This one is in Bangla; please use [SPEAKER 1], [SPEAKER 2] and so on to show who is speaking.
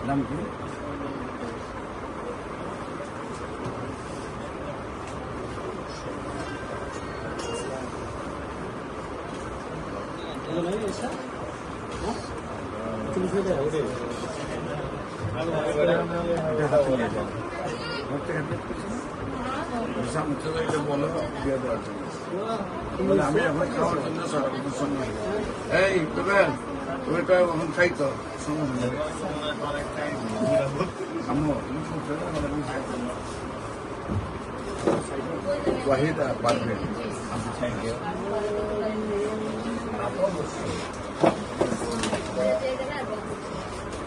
[SPEAKER 1] নাম কি? হাতে নিয়ে যান। বলো দিয়ে দেওয়ার জন্য। আমি এখন খাওয়ার জন্য সঙ্গে এই তোবেন ওইটা এখন খাইতো আম্মু ওয়াহিদ পারবেন।